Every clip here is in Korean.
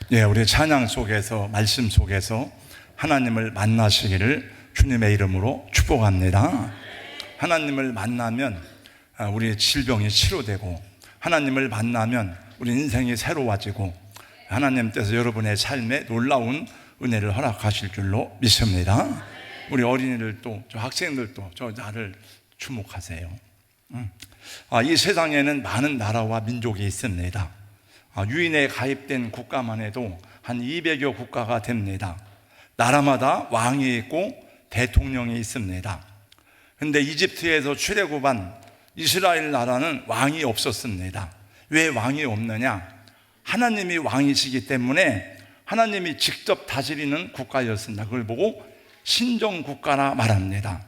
예, 우리 찬양 속에서, 말씀 속에서 하나님을 만나시기를 주님의 이름으로 축복합니다. 하나님을 만나면 우리의 질병이 치료되고, 하나님을 만나면 우리 인생이 새로워지고, 하나님께서 여러분의 삶에 놀라운 은혜를 허락하실 줄로 믿습니다. 우리 어린이들도, 저 학생들도 나를 주목하세요. 이 세상에는 많은 나라와 민족이 있습니다. 유엔에 가입된 국가만 해도 한 200여 국가가 됩니다. 나라마다 왕이 있고 대통령이 있습니다. 그런데 이집트에서 출애굽한 이스라엘 나라는 왕이 없었습니다. 왜 왕이 없느냐? 하나님이 왕이시기 때문에 하나님이 직접 다스리는 국가였습니다. 그걸 보고 신정국가라 말합니다.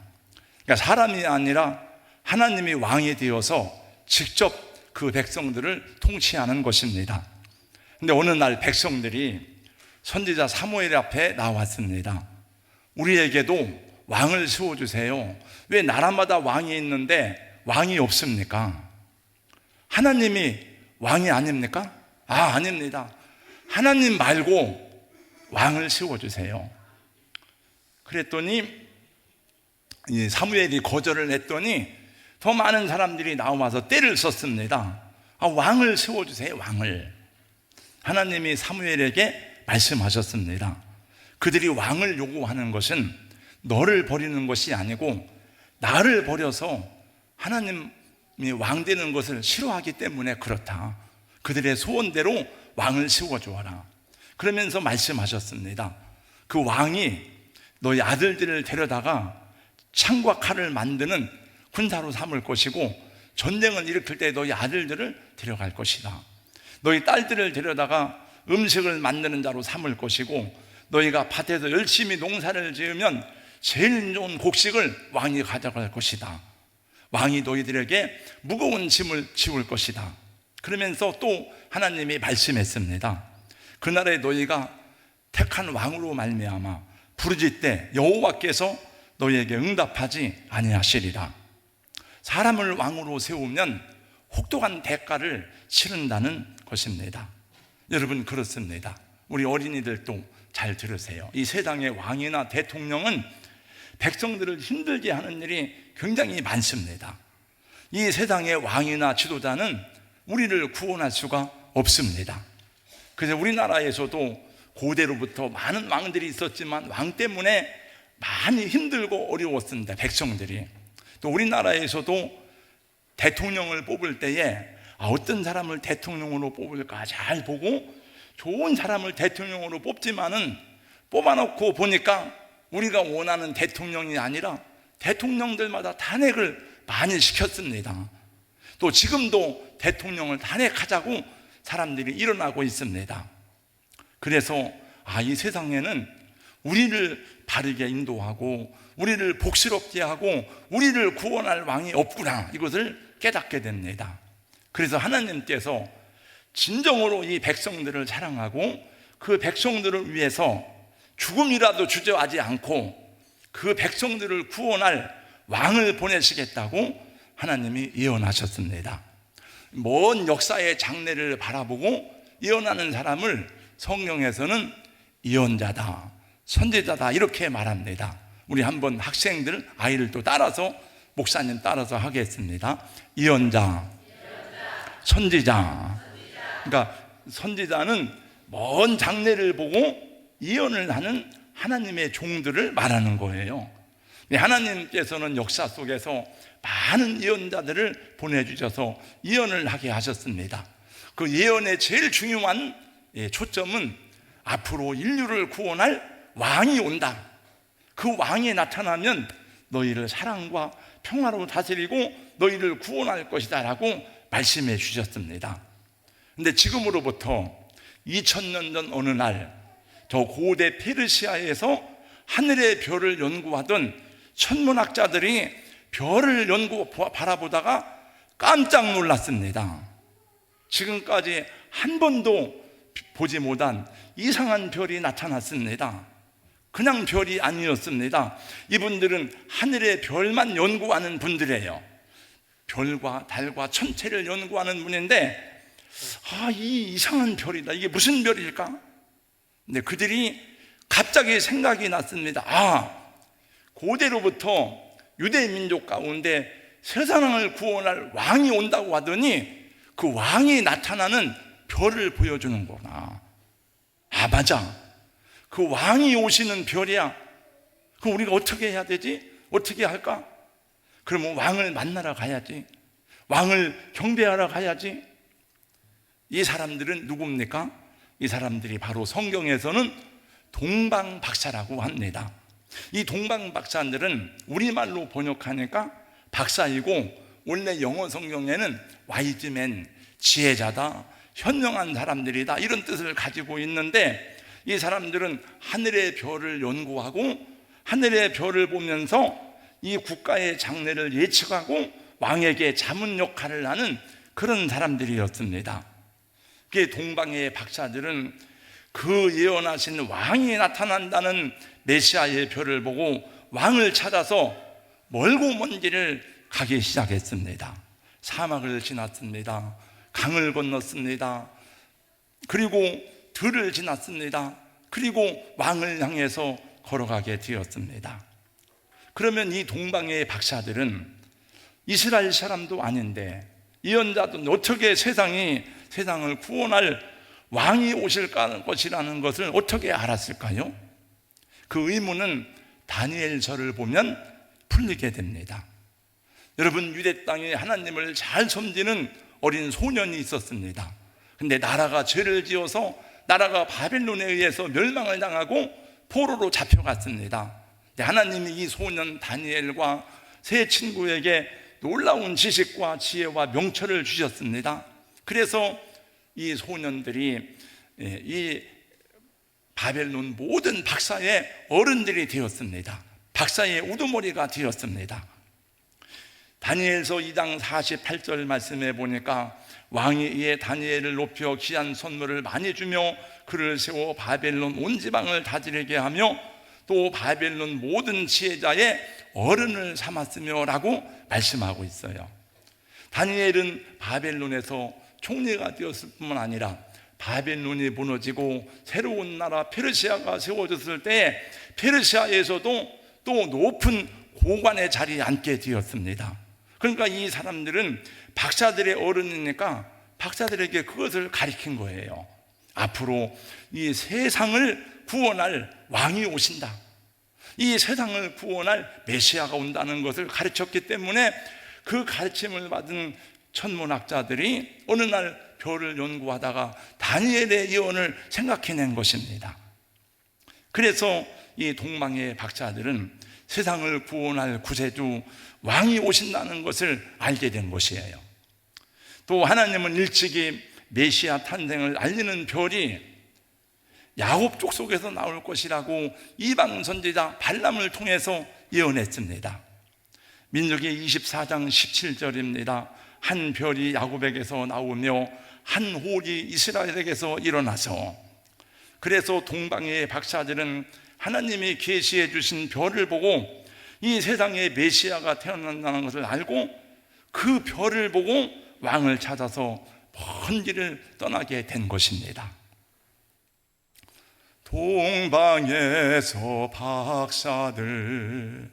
그러니까 사람이 아니라 하나님이 왕이 되어서 직접 그 백성들을 통치하는 것입니다. 그런데 어느 날 백성들이 선지자 사무엘 앞에 나왔습니다. 우리에게도 왕을 세워주세요. 왜 나라마다 왕이 있는데 왕이 없습니까? 하나님이 왕이 아닙니까? 아닙니다. 하나님 말고 왕을 세워주세요. 그랬더니 사무엘이 거절을 했더니 더 많은 사람들이 나와서 때를 썼습니다. 왕을 세워주세요, 왕을. 하나님이 사무엘에게 말씀하셨습니다. 그들이 왕을 요구하는 것은 너를 버리는 것이 아니고 나를 버려서 하나님이 왕 되는 것을 싫어하기 때문에 그렇다. 그들의 소원대로 왕을 세워주어라. 그러면서 말씀하셨습니다. 그 왕이 너희 아들들을 데려다가 창과 칼을 만드는 군사로 삼을 것이고, 전쟁을 일으킬 때 너희 아들들을 데려갈 것이다. 너희 딸들을 데려다가 음식을 만드는 자로 삼을 것이고, 너희가 밭에서 열심히 농사를 지으면 제일 좋은 곡식을 왕이 가져갈 것이다. 왕이 너희들에게 무거운 짐을 지울 것이다. 그러면서 또 하나님이 말씀했습니다. 그날에 너희가 택한 왕으로 말미암아 부르짖을 때 여호와께서 너희에게 응답하지 아니하시리라. 사람을 왕으로 세우면 혹독한 대가를 치른다는 것입니다. 여러분, 그렇습니다. 우리 어린이들도 잘 들으세요. 이 세상의 왕이나 대통령은 백성들을 힘들게 하는 일이 굉장히 많습니다. 이 세상의 왕이나 지도자는 우리를 구원할 수가 없습니다. 그래서 우리나라에서도 고대로부터 많은 왕들이 있었지만 왕 때문에 많이 힘들고 어려웠습니다, 백성들이. 또 우리나라에서도 대통령을 뽑을 때에 어떤 사람을 대통령으로 뽑을까 잘 보고 좋은 사람을 대통령으로 뽑지만은 뽑아놓고 보니까 우리가 원하는 대통령이 아니라 대통령들마다 탄핵을 많이 시켰습니다. 또 지금도 대통령을 탄핵하자고 사람들이 일어나고 있습니다. 그래서 이 세상에는 우리를 바르게 인도하고 우리를 복스럽게 하고 우리를 구원할 왕이 없구나, 이것을 깨닫게 됩니다. 그래서 하나님께서 진정으로 이 백성들을 사랑하고 그 백성들을 위해서 죽음이라도 주저하지 않고 그 백성들을 구원할 왕을 보내시겠다고 하나님이 예언하셨습니다. 먼 역사의 장래를 바라보고 예언하는 사람을 성경에서는 예언자다, 선지자다, 이렇게 말합니다. 우리 한번 학생들, 아이를 따라서, 목사님 따라서 하겠습니다. 예언자, 선지자. 그러니까 선지자는 먼 장래를 보고 예언을 하는 하나님의 종들을 말하는 거예요. 하나님께서는 역사 속에서 많은 예언자들을 보내주셔서 예언을 하게 하셨습니다. 그 예언의 제일 중요한 초점은 앞으로 인류를 구원할 왕이 온다. 그 왕이 나타나면 너희를 사랑과 평화로 다스리고 너희를 구원할 것이다 라고 말씀해 주셨습니다. 그런데 지금으로부터 2000년 전 어느 날, 저 고대 페르시아에서 하늘의 별을 연구하던 천문학자들이 별을 바라보다가 깜짝 놀랐습니다. 지금까지 한 번도 보지 못한 이상한 별이 나타났습니다. 그냥 별이 아니었습니다. 이분들은 하늘의 별만 연구하는 분들이에요. 별과 달과 천체를 연구하는 분인데 이 이상한 별이다. 이게 무슨 별일까? 근데 그들이 갑자기 생각이 났습니다. 고대로부터 유대 민족 가운데 세상을 구원할 왕이 온다고 하더니 그 왕이 나타나는 별을 보여주는 거구나. 맞아, 그 왕이 오시는 별이야. 그럼 우리가 어떻게 해야 되지? 어떻게 할까? 그러면 왕을 만나러 가야지. 왕을 경배하러 가야지. 이 사람들은 누굽니까? 이 사람들이 바로 성경에서는 동방박사라고 합니다. 이 동방박사들은 우리말로 번역하니까 박사이고, 원래 영어 성경에는 와이즈맨, 지혜자다, 현명한 사람들이다, 이런 뜻을 가지고 있는데, 이 사람들은 하늘의 별을 연구하고 하늘의 별을 보면서 이 국가의 장래를 예측하고 왕에게 자문 역할을 하는 그런 사람들이었습니다. 그 동방의 박사들은 그 예언하신 왕이 나타난다는 메시아의 별을 보고 왕을 찾아서 멀고 먼 길을 가기 시작했습니다. 사막을 지났습니다. 강을 건넜습니다. 그리고 들을 지났습니다. 그리고 왕을 향해서 걸어가게 되었습니다. 그러면 이 동방의 박사들은 이스라엘 사람도 아닌데, 예언자도 어떻게 세상을 구원할 왕이 오실 것이라는 것을 어떻게 알았을까요? 그 의문은 다니엘서를 보면 풀리게 됩니다. 여러분, 유대 땅에 하나님을 잘 섬기는 어린 소년이 있었습니다. 근데 나라가 죄를 지어서 나라가 바벨론에 의해서 멸망을 당하고 포로로 잡혀갔습니다. 하나님이 이 소년 다니엘과 세 친구에게 놀라운 지식과 지혜와 명철을 주셨습니다. 그래서 이 소년들이 이 바벨론 모든 박사의 어른들이 되었습니다. 박사의 우두머리가 되었습니다. 다니엘서 2장 48절 말씀에 보니까 왕이 이에 다니엘을 높여 귀한 선물을 많이 주며 그를 세워 바벨론 온 지방을 다스리게 하며 또 바벨론 모든 지혜자의 어른을 삼았으며 라고 말씀하고 있어요. 다니엘은 바벨론에서 총리가 되었을 뿐만 아니라 바벨론이 무너지고 새로운 나라 페르시아가 세워졌을 때 페르시아에서도 또 높은 고관의 자리에 앉게 되었습니다. 그러니까 이 사람들은 박사들의 어른이니까 박사들에게 그것을 가르친 거예요. 앞으로 이 세상을 구원할 왕이 오신다, 이 세상을 구원할 메시아가 온다는 것을 가르쳤기 때문에 그 가르침을 받은 천문학자들이 어느 날 별을 연구하다가 다니엘의 예언을 생각해낸 것입니다. 그래서 이 동방의 박사들은 세상을 구원할 구세주 왕이 오신다는 것을 알게 된 것이에요. 또 하나님은 일찍이 메시아 탄생을 알리는 별이 야곱 족속에서 나올 것이라고 이방 선지자 발람을 통해서 예언했습니다. 민수기 24장 17절입니다. 한 별이 야곱에게서 나오며 한 홀이 이스라엘에게서 일어나서. 그래서 동방의 박사들은 하나님이 계시해 주신 별을 보고 이 세상에 메시아가 태어난다는 것을 알고 그 별을 보고 왕을 찾아서 먼 길을 떠나게 된 것입니다. 동방에서 박사들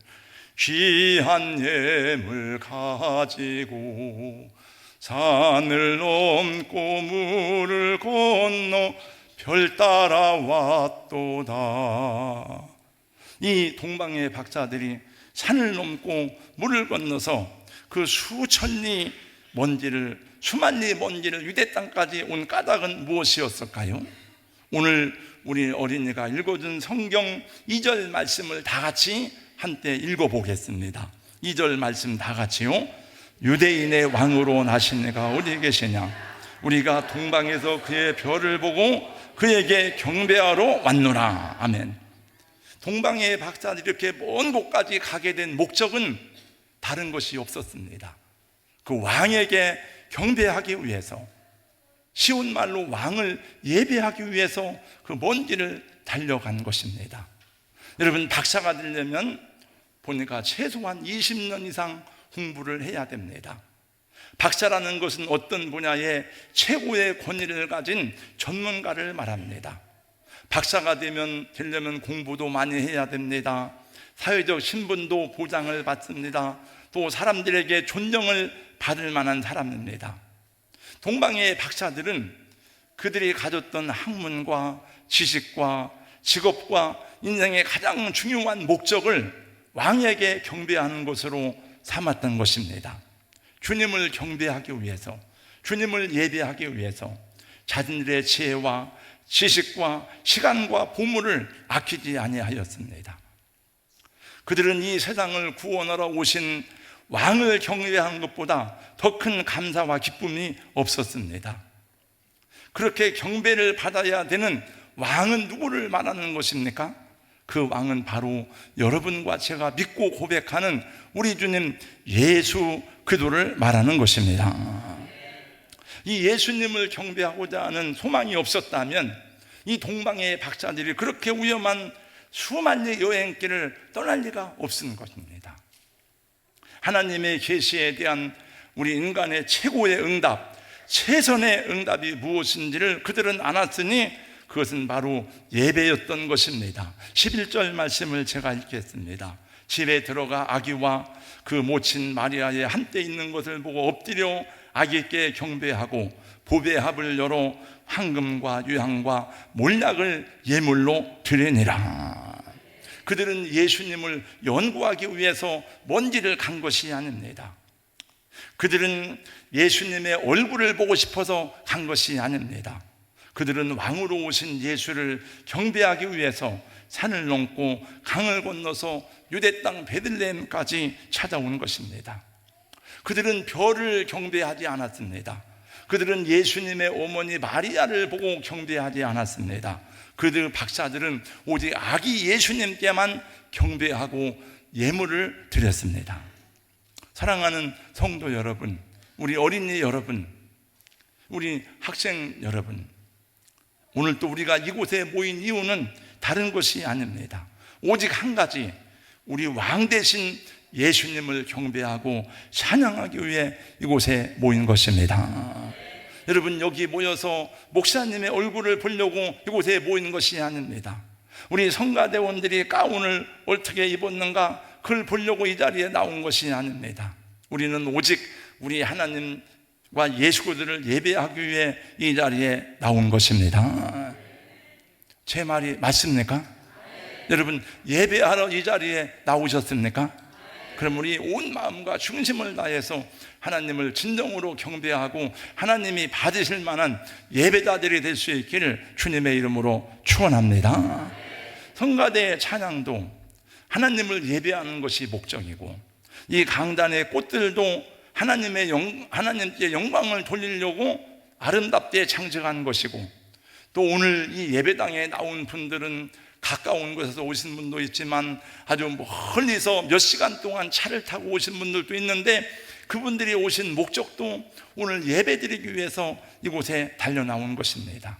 귀한 예물 가지고 산을 넘고 물을 건너 별 따라 왔도다. 이 동방의 박사들이 산을 넘고 물을 건너서 그 수천리 먼지를, 수만리 먼지를 유대 땅까지 온 까닭은 무엇이었을까요? 오늘 우리 어린이가 읽어준 성경 2절 말씀을 다 같이 한때 읽어보겠습니다. 2절 말씀 다 같이요. 유대인의 왕으로 나신 이가 어디 계시냐? 우리가 동방에서 그의 별을 보고 그에게 경배하러 왔노라. 아멘. 동방의 박사들이 이렇게 먼 곳까지 가게 된 목적은 다른 것이 없었습니다. 그 왕에게 경배하기 위해서, 쉬운 말로 왕을 예배하기 위해서 그 먼 길을 달려간 것입니다. 여러분, 박사가 되려면 보니까 최소한 20년 이상 공부를 해야 됩니다. 박사라는 것은 어떤 분야에 최고의 권위를 가진 전문가를 말합니다. 박사가 되려면 공부도 많이 해야 됩니다. 사회적 신분도 보장을 받습니다. 또 사람들에게 존경을 받을 만한 사람입니다. 동방의 박사들은 그들이 가졌던 학문과 지식과 직업과 인생의 가장 중요한 목적을 왕에게 경배하는 것으로 삼았던 것입니다. 주님을 경배하기 위해서, 주님을 예배하기 위해서 자신들의 지혜와 지식과 시간과 보물을 아끼지 아니하였습니다. 그들은 이 세상을 구원하러 오신 왕을 경배하는 것보다 더 큰 감사와 기쁨이 없었습니다. 그렇게 경배를 받아야 되는 왕은 누구를 말하는 것입니까? 그 왕은 바로 여러분과 제가 믿고 고백하는 우리 주님 예수 그리스도를 말하는 것입니다. 이 예수님을 경배하고자 하는 소망이 없었다면 이 동방의 박사들이 그렇게 위험한 수만리 여행길을 떠날 리가 없는 것입니다. 하나님의 계시에 대한 우리 인간의 최고의 응답, 최선의 응답이 무엇인지를 그들은 알았으니 그것은 바로 예배였던 것입니다. 11절 말씀을 제가 읽겠습니다. 집에 들어가 아기와 그 모친 마리아의 한때 있는 것을 보고 엎드려 아기께 경배하고 보배합을 열어 황금과 유향과 몰약을 예물로 드리니라. 그들은 예수님을 연구하기 위해서 먼 길을 간 것이 아닙니다. 그들은 예수님의 얼굴을 보고 싶어서 간 것이 아닙니다. 그들은 왕으로 오신 예수를 경배하기 위해서 산을 넘고 강을 건너서 유대 땅 베들레헴까지 찾아온 것입니다. 그들은 별을 경배하지 않았습니다. 그들은 예수님의 어머니 마리아를 보고 경배하지 않았습니다. 그들 박사들은 오직 아기 예수님께만 경배하고 예물을 드렸습니다. 사랑하는 성도 여러분, 우리 어린이 여러분, 우리 학생 여러분, 오늘 또 우리가 이곳에 모인 이유는 다른 것이 아닙니다. 오직 한 가지, 우리 왕 대신 예수님을 경배하고 찬양하기 위해 이곳에 모인 것입니다. 여러분, 여기 모여서 목사님의 얼굴을 보려고 이곳에 모인 것이 아닙니다. 우리 성가대원들이 가운을 어떻게 입었는가 그걸 보려고 이 자리에 나온 것이 아닙니다. 우리는 오직 우리 하나님과 예수 그리스도를 예배하기 위해 이 자리에 나온 것입니다. 제 말이 맞습니까? 여러분, 예배하러 이 자리에 나오셨습니까? 그럼 우리 온 마음과 중심을 다해서 하나님을 진정으로 경배하고 하나님이 받으실 만한 예배자들이 될 수 있기를 주님의 이름으로 축원합니다. 성가대의 찬양도 하나님을 예배하는 것이 목적이고, 이 강단의 꽃들도 하나님께 영광을 돌리려고 아름답게 창작한 것이고, 또 오늘 이 예배당에 나온 분들은 가까운 곳에서 오신 분도 있지만 아주 멀리서 몇 시간 동안 차를 타고 오신 분들도 있는데, 그분들이 오신 목적도 오늘 예배드리기 위해서 이곳에 달려 나온 것입니다.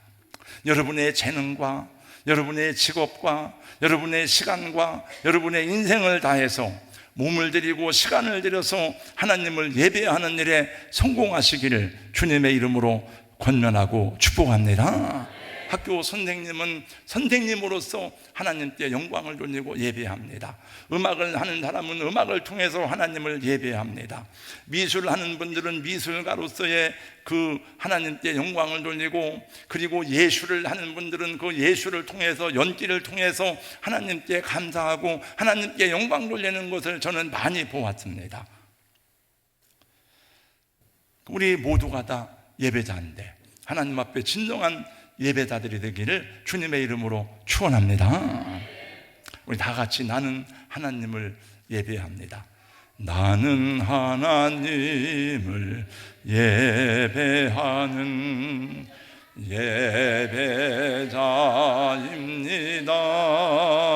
여러분의 재능과 여러분의 직업과 여러분의 시간과 여러분의 인생을 다해서 몸을 들이고 시간을 들여서 하나님을 예배하는 일에 성공하시기를 주님의 이름으로 권면하고 축복합니다. 학교 선생님은 선생님으로서 하나님께 영광을 돌리고 예배합니다. 음악을 하는 사람은 음악을 통해서 하나님을 예배합니다. 미술을 하는 분들은 미술가로서의 그 하나님께 영광을 돌리고, 그리고 예술을 하는 분들은 그 예술을 통해서, 연기를 통해서 하나님께 감사하고 하나님께 영광 돌리는 것을 저는 많이 보았습니다. 우리 모두가 다 예배자인데 하나님 앞에 진정한 예배자들이 되기를 주님의 이름으로 축원합니다. 우리 다 같이 나는 하나님을 예배합니다. 나는 하나님을 예배하는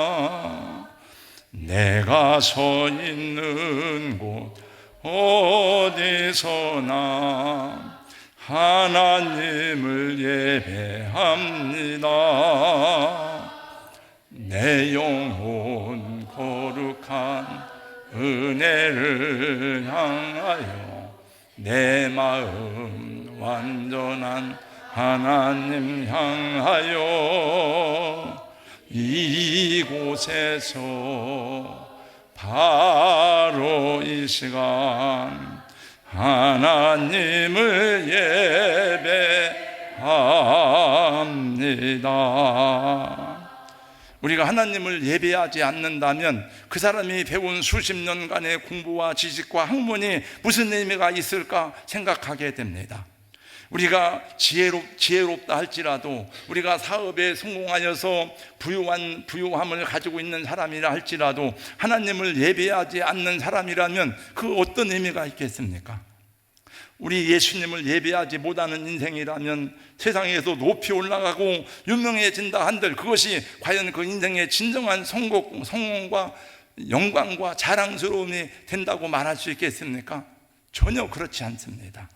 예배자입니다. 내가 서 있는 곳 어디서나 하나님을 예배합니다. 내 영혼 거룩한 은혜를 향하여 내 마음 완전한 하나님 향하여 이곳에서 바로 이 시간 하나님을 예배합니다. 우리가 하나님을 예배하지 않는다면 그 사람이 배운 수십 년간의 공부와 지식과 학문이 무슨 의미가 있을까 생각하게 됩니다. 우리가 지혜롭다 할지라도, 우리가 사업에 성공하여서 부유함을 가지고 있는 사람이라 할지라도 하나님을 예배하지 않는 사람이라면 그 어떤 의미가 있겠습니까? 우리 예수님을 예배하지 못하는 인생이라면 세상에서 높이 올라가고 유명해진다 한들 그것이 과연 그 인생의 진정한 성공과 영광과 자랑스러움이 된다고 말할 수 있겠습니까? 전혀 그렇지 않습니다.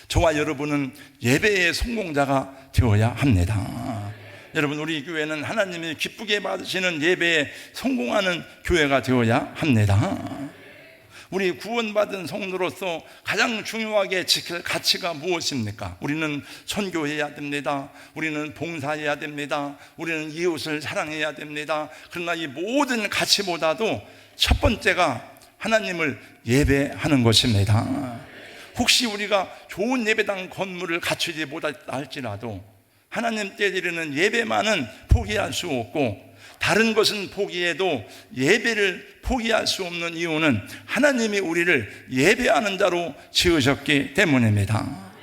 저와 여러분은 예배의 성공자가 되어야 합니다. 여러분, 우리 교회는 하나님이 기쁘게 받으시는 예배에 성공하는 교회가 되어야 합니다. 우리 구원받은 성도로서 가장 중요하게 지킬 가치가 무엇입니까? 우리는 선교해야 됩니다. 우리는 봉사해야 됩니다. 우리는 이웃을 사랑해야 됩니다. 그러나 이 모든 가치보다도 첫 번째가 하나님을 예배하는 것입니다. 혹시 우리가 좋은 예배당 건물을 갖추지 못했다 할지라도 하나님께 드리는 예배만은 포기할 수 없고, 다른 것은 포기해도 예배를 포기할 수 없는 이유는 하나님이 우리를 예배하는 자로 지으셨기 때문입니다.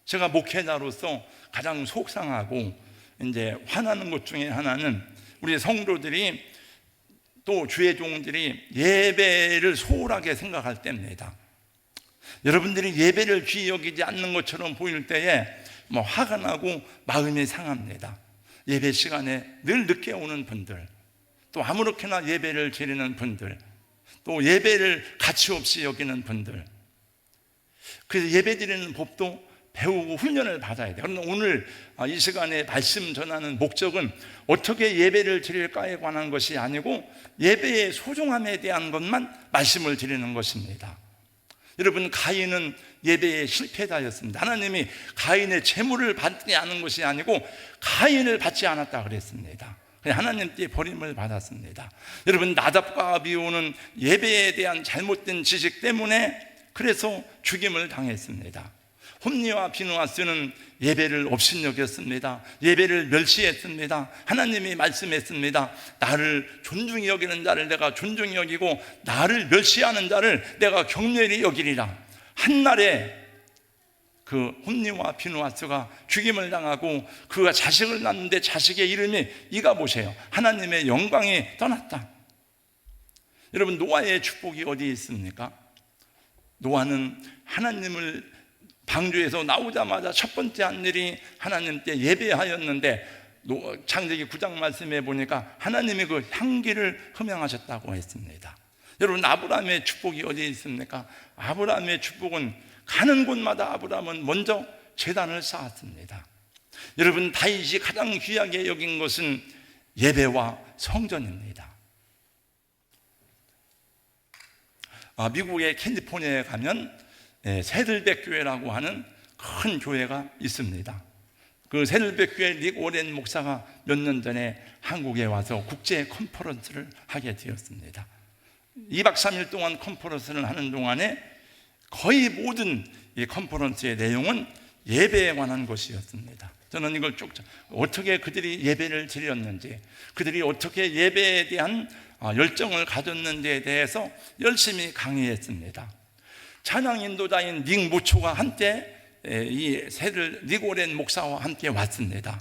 제가 목회자로서 가장 속상하고 이제 화나는 것 중에 하나는 우리 성도들이 또 주의 종들이 예배를 소홀하게 생각할 때입니다. 여러분들이 예배를 귀히 여기지 않는 것처럼 보일 때에 화가 나고 마음이 상합니다. 예배 시간에 늘 늦게 오는 분들, 또 아무렇게나 예배를 드리는 분들, 또 예배를 가치 없이 여기는 분들, 그래서 예배 드리는 법도 배우고 훈련을 받아야 돼요. 그런데 오늘 이 시간에 말씀 전하는 목적은 어떻게 예배를 드릴까에 관한 것이 아니고 예배의 소중함에 대한 것만 말씀을 드리는 것입니다. 여러분, 가인은 예배의 실패자였습니다. 하나님이 가인의 재물을 받지 않은 것이 아니고 가인을 받지 않았다 그랬습니다. 하나님께 버림을 받았습니다. 여러분, 나답과 아비후는 예배에 대한 잘못된 지식 때문에 그래서 죽임을 당했습니다. 홈리와 비느하스는 예배를 업신여겼습니다. 예배를 멸시했습니다. 하나님이 말씀했습니다. 나를 존중히 여기는 자를 내가 존중히 여기고 나를 멸시하는 자를 내가 경멸히 여기리라. 한날에 그 홈리와 비느하스가 죽임을 당하고 그가 자식을 낳는데 자식의 이름이 이가 보세요. 하나님의 영광이 떠났다. 여러분, 노아의 축복이 어디에 있습니까? 노아는 하나님을 방주에서 나오자마자 첫 번째 한 일이 하나님께 예배하였는데 창세기 9장 말씀에 보니까 하나님이 그 향기를 흠양하셨다고 했습니다. 여러분, 아브라함의 축복이 어디에 있습니까? 아브라함의 축복은 가는 곳마다 아브라함은 먼저 제단을 쌓았습니다. 여러분, 다윗이 가장 귀하게 여긴 것은 예배와 성전입니다. 미국의 캘리포니아에 가면 세들백 교회라고 하는 큰 교회가 있습니다. 그 세들백 교회 닉 오렌 목사가 몇 년 전에 한국에 와서 국제 컨퍼런스를 하게 되었습니다. 2박 3일 동안 컨퍼런스를 하는 동안에 거의 모든 이 컨퍼런스의 내용은 예배에 관한 것이었습니다. 저는 이걸 쭉 어떻게 그들이 예배를 드렸는지, 그들이 어떻게 예배에 대한 열정을 가졌는지에 대해서 열심히 강의했습니다. 찬양 인도자인 닉 무초가 한때 이 닉 오렌 목사와 함께 왔습니다.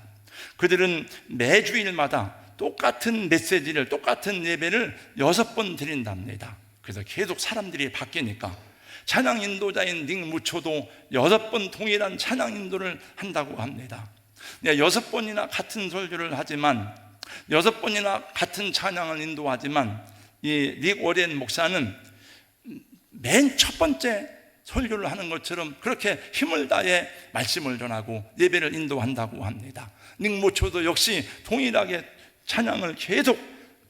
그들은 매주일마다 똑같은 메시지를, 똑같은 예배를 6번 드린답니다. 그래서 계속 사람들이 바뀌니까 찬양 인도자인 닉 무초도 6번 동일한 찬양 인도를 한다고 합니다. 6번이나 같은 설교를 하지만, 6번이나 같은 찬양을 인도하지만 이 닉 오렌 목사는 맨 첫 번째 설교를 하는 것처럼 그렇게 힘을 다해 말씀을 전하고 예배를 인도한다고 합니다. 닉 무초도 역시 동일하게 찬양을 계속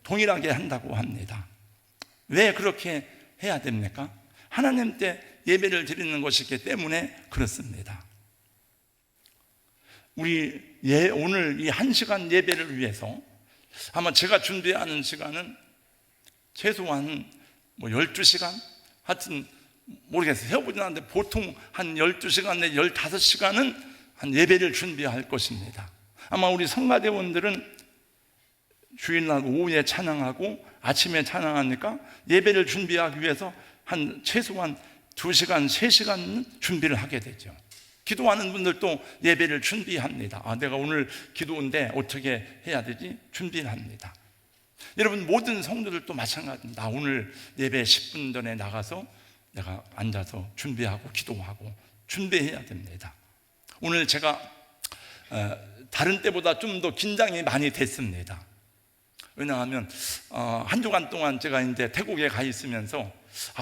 동일하게 한다고 합니다. 왜 그렇게 해야 됩니까? 하나님 때 예배를 드리는 것이기 때문에 그렇습니다. 우리 오늘 이 1시간 예배를 위해서 아마 제가 준비하는 시간은 최소한 12시간? 하여튼 모르겠어요. 해보진 않는데 보통 한 12시간 내지 15시간은 한 예배를 준비할 것입니다. 아마 우리 성가대원들은 주일날 오후에 찬양하고 아침에 찬양하니까 예배를 준비하기 위해서 한 최소한 2시간, 3시간 준비를 하게 되죠. 기도하는 분들도 예배를 준비합니다. 내가 오늘 기도인데 어떻게 해야 되지? 준비를 합니다. 여러분, 모든 성도들도 마찬가지입니다. 오늘 예배 10분 전에 나가서 내가 앉아서 준비하고 기도하고 준비해야 됩니다. 오늘 제가 다른 때보다 좀 더 긴장이 많이 됐습니다. 왜냐하면 한 주간 동안 제가 이제 태국에 가 있으면서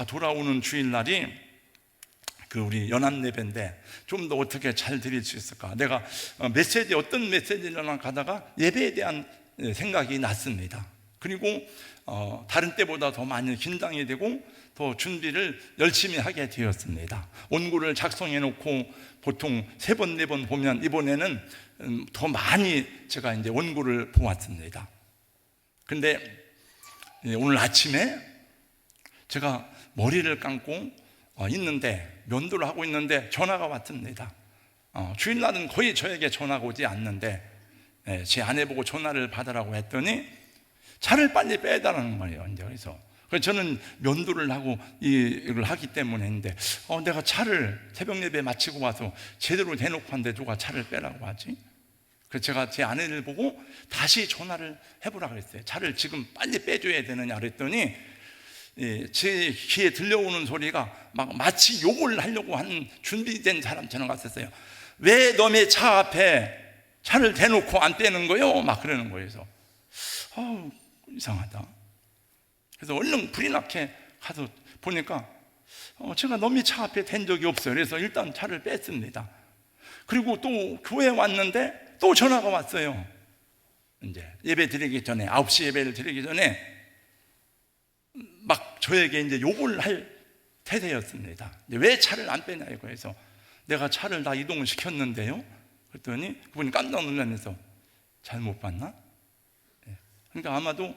돌아오는 주일날이 우리 연합예배인데 좀 더 어떻게 잘 드릴 수 있을까? 내가 어떤 메시지를 가다가 예배에 대한 생각이 났습니다. 그리고 다른 때보다 더 많이 긴장이 되고 더 준비를 열심히 하게 되었습니다. 원고를 작성해 놓고 보통 3번, 4번 보면 이번에는 더 많이 제가 이제 원고를 보았습니다. 근데 오늘 아침에 제가 머리를 감고 있는데, 면도를 하고 있는데 전화가 왔습니다. 주일날은 거의 저에게 전화가 오지 않는데 제 아내 보고 전화를 받으라고 했더니 차를 빨리 빼달라는 거예요. 그래서 저는 면도를 하고 이걸 하기 때문에 했는데 내가 차를 새벽 예배 마치고 와서 제대로 대놓고 하는데 누가 차를 빼라고 하지? 그래서 제가 제 아내를 보고 다시 전화를 해보라 그랬어요. 차를 지금 빨리 빼줘야 되느냐 그랬더니 제 귀에 들려오는 소리가 마치 욕을 하려고 한 준비된 사람처럼 같았어요. 왜 너의 차 앞에 차를 대놓고 안 빼는 거요? 막 그러는 거예요. 그래서 이상하다. 그래서 얼른 불이 나게 가서 보니까 제가 너의 차 앞에 댄 적이 없어요. 그래서 일단 차를 뺐습니다. 그리고 또 교회 왔는데 또 전화가 왔어요. 이제 예배 드리기 전에 9시 예배를 드리기 전에 막 저에게 이제 욕을 할 태세였습니다. 왜 차를 안 빼냐 이거에서 내가 차를 다 이동을 시켰는데요. 그랬더니 그분이 깜짝 놀라면서 잘못 봤나? 그러니까 아마도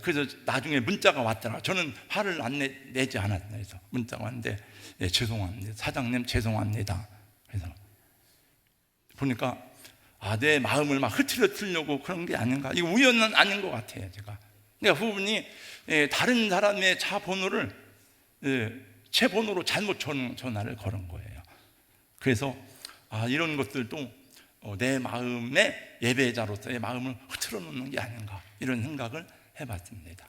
그래서 나중에 문자가 왔더라. 저는 화를 안 내지 않았어요. 그래서 문자가 왔는데 죄송합니다. 사장님 죄송합니다. 그래서 보니까 내 마음을 막 흐트러뜨리려고 그런 게 아닌가. 이거 우연은 아닌 것 같아요. 제가 그러니까 그분이 다른 사람의 차 번호를 제 번호로 잘못 전화를 걸은 거예요. 그래서 이런 것들도 내 마음의 예배자로서의 마음을 흐트러 놓는 게 아닌가, 이런 생각을 해봤습니다.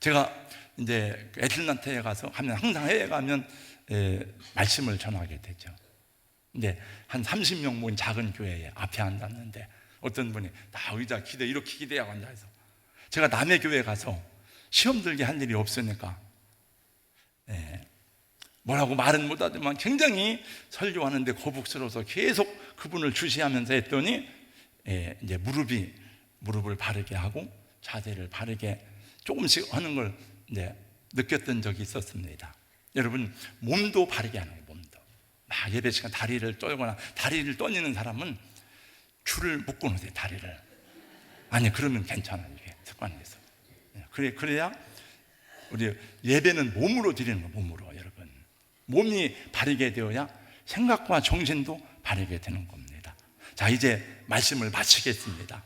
제가 이제 애틀란타에 가서 항상 해외 가면 말씀을 전하게 되죠. 근데 한 30명 모인 작은 교회에 앞에 앉았는데 어떤 분이 나 의자 이렇게 기대하고 앉아서 제가 남의 교회 가서 시험 들게 할 일이 없으니까 뭐라고 말은 못하지만 굉장히 설교하는데 거북스러워서 계속 그분을 주시하면서 했더니 이제 무릎을 바르게 하고 자세를 바르게 조금씩 하는 걸 이제 느꼈던 적이 있었습니다. 여러분, 몸도 바르게 하는 거예요. 몸도 막 예배 시간 다리를 떨거나 다리를 떠니는 사람은 줄을 묶어 놓으세요. 다리를. 아니 그러면 괜찮아요. 이게 습관에서. 그래야 우리 예배는 몸으로 드리는 거예요. 몸으로. 여러분, 몸이 바르게 되어야 생각과 정신도 바르게 되는 겁니다. 자, 이제 말씀을 마치겠습니다.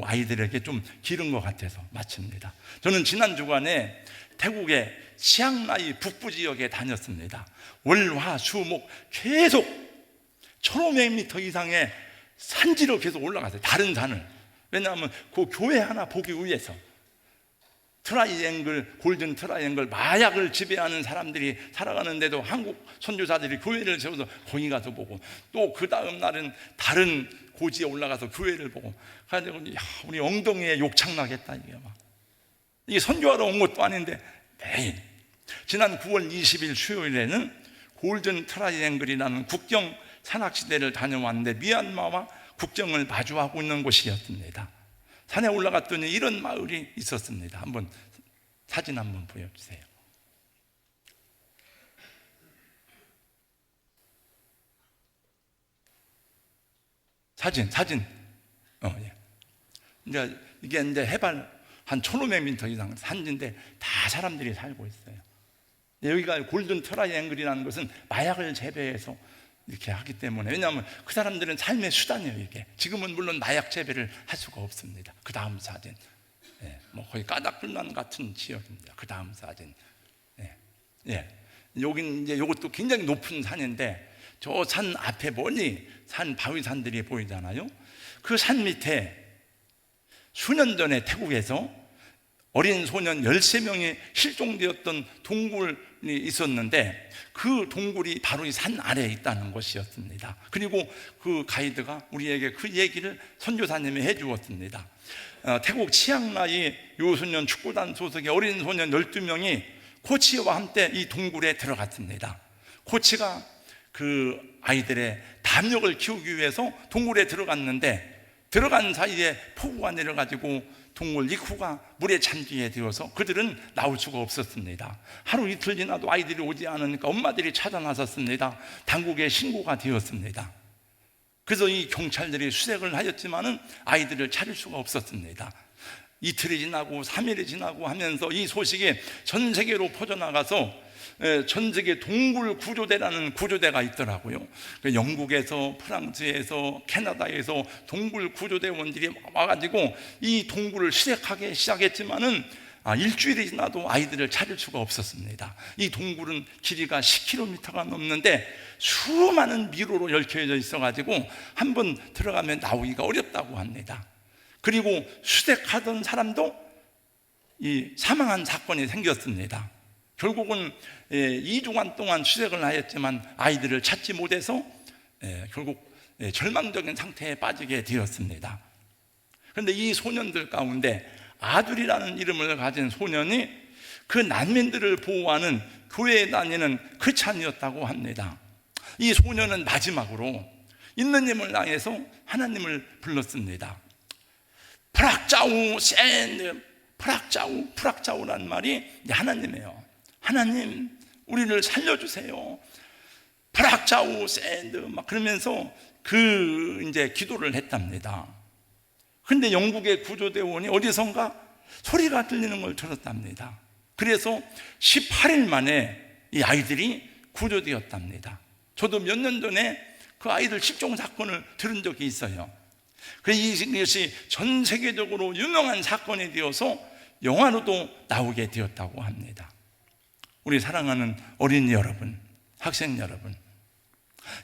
아이들에게 좀 길은 것 같아서 마칩니다. 저는 지난 주간에 태국의 치앙라이 북부 지역에 다녔습니다. 월, 화, 수, 목 계속 1,500m 이상의 산지로 계속 올라갔어요. 다른 산을. 왜냐하면 그 교회 하나 보기 위해서. 골든 트라이앵글, 마약을 지배하는 사람들이 살아가는데도 한국 선교사들이 교회를 세워서 거기 가서 보고, 또 그 다음 날은 다른 고지에 올라가서 교회를 보고, 그래서 우리 엉덩이에 욕창 나겠다. 이게 선교하러 온 것도 아닌데 매일. 지난 9월 20일 수요일에는 골든 트라이앵글이라는 국경 산악지대를 다녀왔는데 미얀마와 국경을 마주하고 있는 곳이었습니다. 산에 올라갔더니 이런 마을이 있었습니다. 사진 한번 보여주세요. 사진. 예. 이게 이제 해발 한 1,500m 이상 산지인데 다 사람들이 살고 있어요. 여기가 골든 트라이앵글이라는 것은 마약을 재배해서 이렇게 하기 때문에, 왜냐하면 그 사람들은 삶의 수단이에요. 이게 지금은 물론 마약 재배를 할 수가 없습니다. 그 다음 사진, 거의 까닭불난 같은 지역입니다. 그 다음 사진, 여긴 이제 이것도 굉장히 높은 산인데, 저 산 앞에 멀리 산 바위산들이 보이잖아요. 그 산 밑에 수년 전에 태국에서 어린 소년 13명이 실종되었던 동굴이 있었는데, 그 동굴이 바로 이 산 아래에 있다는 것이었습니다. 그리고 그 가이드가 우리에게 그 얘기를 선교사님이 해주었습니다. 태국 치앙라이 유소년 축구단 소속의 어린 소년 12명이 코치와 함께 이 동굴에 들어갔습니다. 코치가 그 아이들의 담력을 키우기 위해서 동굴에 들어갔는데, 들어간 사이에 폭우가 내려가지고 동굴 입구가 물에 잠기게 되어서 그들은 나올 수가 없었습니다. 하루 이틀 지나도 아이들이 오지 않으니까 엄마들이 찾아 나섰습니다. 당국에 신고가 되었습니다. 그래서 이 경찰들이 수색을 하였지만은 아이들을 찾을 수가 없었습니다. 이틀이 지나고 3일이 지나고 하면서 이 소식이 전 세계로 퍼져나가서 전 세계 동굴 구조대라는 구조대가 있더라고요. 영국에서, 프랑스에서, 캐나다에서 동굴 구조대원들이 와가지고 이 동굴을 수색하기 시작했지만은 일주일이 지나도 아이들을 찾을 수가 없었습니다. 이 동굴은 길이가 10km가 넘는데 수많은 미로로 얽혀져 있어가지고 한번 들어가면 나오기가 어렵다고 합니다. 그리고 수색하던 사람도 이 사망한 사건이 생겼습니다. 결국은 2주간 동안 수색을 하였지만 아이들을 찾지 못해서 결국 절망적인 상태에 빠지게 되었습니다. 그런데 이 소년들 가운데 아둘이라는 이름을 가진 소년이 그 난민들을 보호하는 교회에 다니는 크찬이었다고 합니다. 이 소년은 마지막으로 있는 힘을 다해서 하나님을 불렀습니다. 프락자우 샌드, 프락자우라는 말이 하나님이에요. 하나님, 우리를 살려주세요. 프락자우 샌드 막 그러면서 이제 기도를 했답니다. 근데 영국의 구조대원이 어디선가 소리가 들리는 걸 들었답니다. 그래서 18일 만에 이 아이들이 구조되었답니다. 저도 몇 년 전에 그 아이들 실종 사건을 들은 적이 있어요. 그래서 이것이 전 세계적으로 유명한 사건이 되어서 영화로도 나오게 되었다고 합니다. 우리 사랑하는 어린이 여러분, 학생 여러분,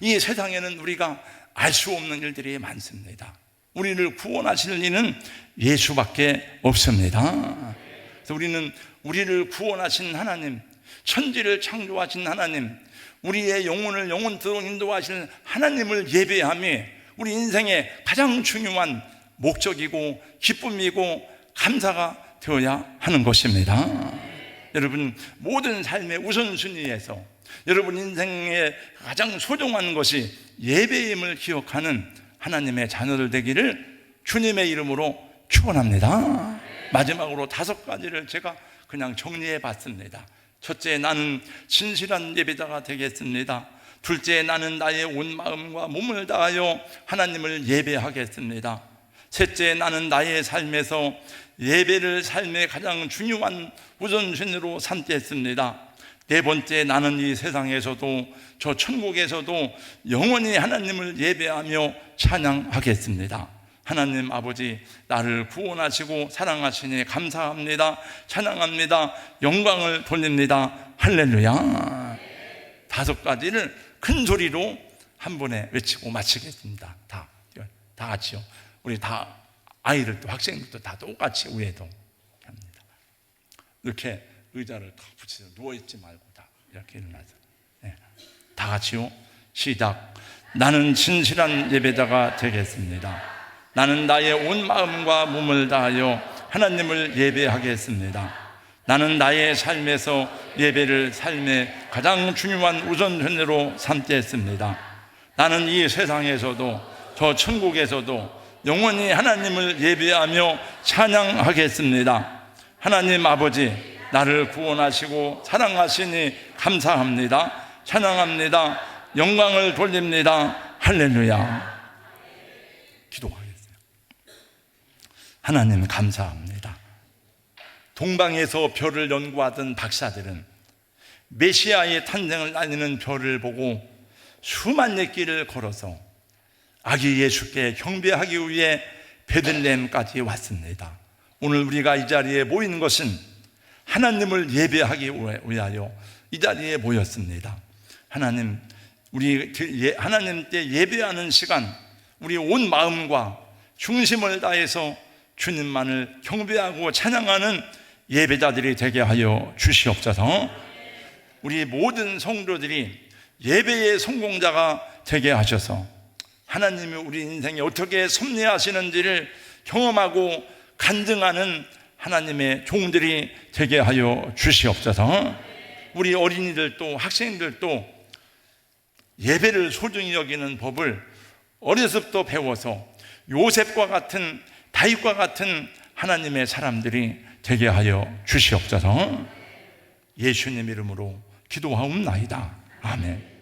이 세상에는 우리가 알 수 없는 일들이 많습니다. 우리를 구원하실 이는 예수밖에 없습니다. 그래서 우리는 우리를 구원하신 하나님, 천지를 창조하신 하나님, 우리의 영혼을 영원토록 인도하실 하나님을 예배함이 우리 인생의 가장 중요한 목적이고 기쁨이고 감사가 되어야 하는 것입니다. 여러분, 모든 삶의 우선순위에서 여러분 인생의 가장 소중한 것이 예배임을 기억하는 하나님의 자녀들 되기를 주님의 이름으로 축원합니다. 마지막으로 5가지를 제가 그냥 정리해 봤습니다. 첫째, 나는 진실한 예배자가 되겠습니다. 둘째, 나는 나의 온 마음과 몸을 다하여 하나님을 예배하겠습니다. 셋째, 나는 나의 삶에서 예배를 삶의 가장 중요한 우선순위로 삼겠습니다. 네 번째, 나는 이 세상에서도 저 천국에서도 영원히 하나님을 예배하며 찬양하겠습니다. 하나님 아버지, 나를 구원하시고 사랑하시니 감사합니다. 찬양합니다. 영광을 돌립니다. 할렐루야. 5가지를 큰 소리로 한 번에 외치고 마치겠습니다. 다 같이요. 우리 다 아이들도 학생들도 다 똑같이 위에도 합니다. 이렇게 의자를 다 붙여서 누워있지 말고 다 이렇게 일어나서 다 같이요. 시작. 나는 진실한 예배자가 되겠습니다. 나는 나의 온 마음과 몸을 다하여 하나님을 예배하겠습니다. 나는 나의 삶에서 예배를 삶의 가장 중요한 우선순위로 삼겠습니다. 나는 이 세상에서도 저 천국에서도 영원히 하나님을 예배하며 찬양하겠습니다. 하나님 아버지, 나를 구원하시고 사랑하시니 감사합니다. 찬양합니다. 영광을 돌립니다. 할렐루야. 기도하겠어요. 하나님 감사합니다. 동방에서 별을 연구하던 박사들은 메시아의 탄생을 알리는 별을 보고 수만리 길을 걸어서 아기 예수께 경배하기 위해 베들레헴까지 왔습니다. 오늘 우리가 이 자리에 모인 것은 하나님을 예배하기 위하여 이 자리에 모였습니다. 하나님, 우리 하나님께 예배하는 시간, 우리 온 마음과 중심을 다해서 주님만을 경배하고 찬양하는 예배자들이 되게 하여 주시옵소서. 우리 모든 성도들이 예배의 성공자가 되게 하셔서 하나님이 우리 인생에 어떻게 섭리하시는지를 경험하고 간증하는 하나님의 종들이 되게 하여 주시옵소서. 우리 어린이들도 학생들도 예배를 소중히 여기는 법을 어려서부터 배워서 요셉과 같은, 다윗과 같은 하나님의 사람들이 되게 하여 주시옵소서. 예수님 이름으로 기도하옵나이다. 아멘.